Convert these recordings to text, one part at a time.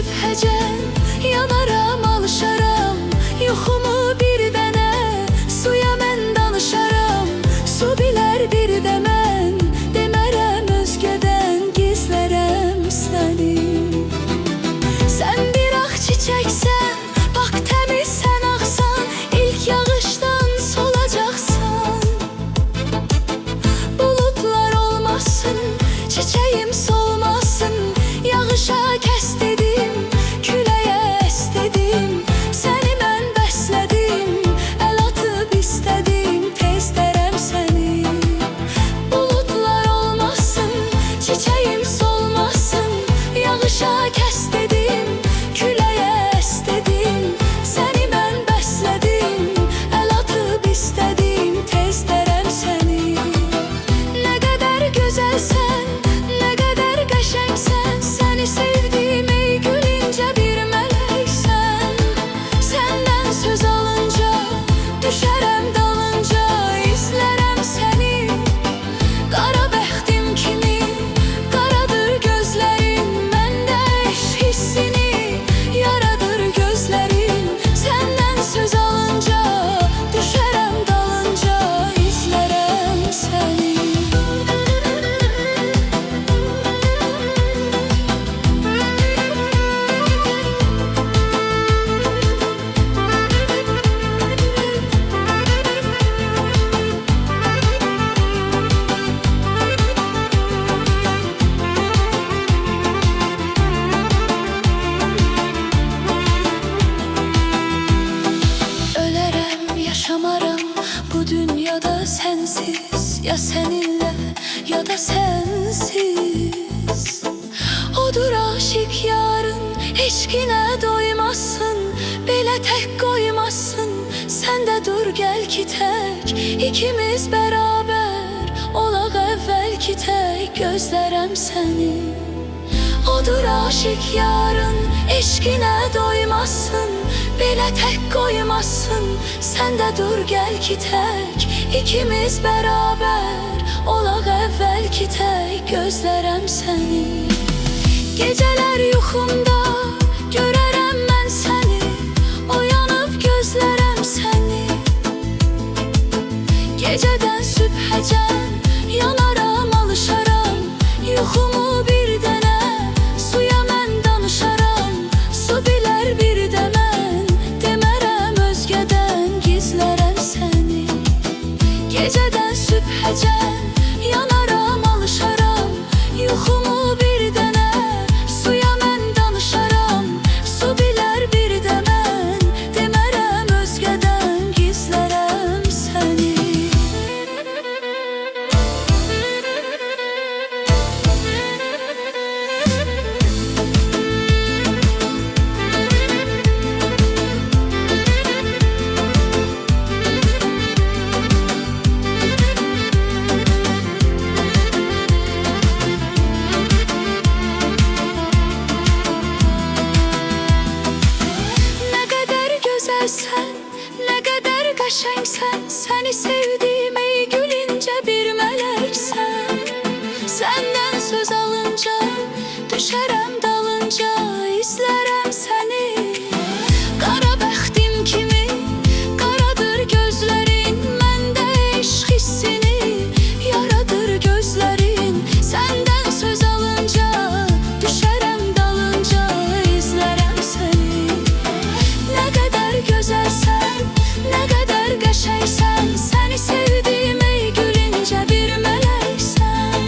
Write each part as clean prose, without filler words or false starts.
sübhəcən yanaram, alışaram. Yuxumu bir dənə suya mən danışaram. Su bilər bir də mən demərəm, özgədən gizlərəm səni. Sən bir ağ çiçəksən, bax təmiz sən ağsan, ilk yağışdan solacaqsan. Bulutlar olmasın, çiçeğim solmasın, yağışa kəs dedim, küləyə əs dedim. Səni mən bəslədim, əl atıb istədim, tez dərəm səni. Bulutlar olmasın, çiçeğim solmasın, yağışa kəs dedim, küləyə əs dedim. Səni mən bəslədim, əl atıb istədim, tez dərəm səni. Nə qədər gözəlsən, nə qədər qəşəngsən, səni sevdim ey gülüncə bir mələksən. Səndən söz alınca düşərəm dalınca, izlərəm səni. Qara bəxtim kimi qaradır gözlərin, məndə eşq hissini yaradır gözlərin. Səndən söz alınca düşərəm dalınca, izlərəm səni. Ölərəm, yaşamaram bu dünyada sənsiz. Ya səninlə, ya da sənsiz. Odur aşiq yarın, eşqinə doymazsın, belə tək qoymazsın. Sən də dur gəl ki tək, ikimiz bərabər olaq əvvəlki tək, gözlərəm səni. Odur aşiq yarın, eşqinə doymazsın, belə tək qoymazsın. Sən də dur gəl ki tək, ikimiz bərabər olaq əvvəlki tək, gözlərəm səni. Gecələr yuxumda görərəm mən səni, oyanıb gözlərəm səni. Gecədən sübhəcən yanaram, alışaram. Yuxumu bir dənə suya mən danışaram. Su bilər bir də mən demərəm, özgədən gizlərəm səni. Gecədən sübhəcən yanaram, alışaram. Yuxumu bir dənə suya mən danışaram. Su bilər bir də mən demərəm, özgədən gizlərəm səni. Nə qədər gözəlsən, nə qədər qəşəngsən, səni sevdim ey gülüncə bir mələksən. Səndən söz alınca düşərəm dalınca, izlərəm səni. Qara bəxtim kimi qaradır gözlərin, məndə eşq hissini yaradır gözlərin. Səndən söz alınca düşərəm dalınca, izlərəm səni. Nə qədər gözəlsən, nə qədər qəşəngsən, səni sevdim ey gülüncə bir mələksən.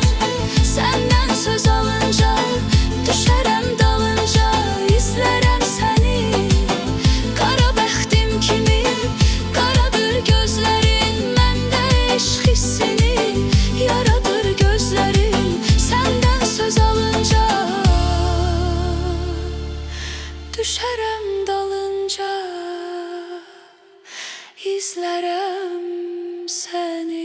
Səndən söz alınca düşərəm dalınca, izlərəm səni. Qara bəxtim kimi qaradır gözlərin, məndə eşq hissini yaradır gözlərin. Səndən söz alınca düşərəm dalınca, izlərəm səni.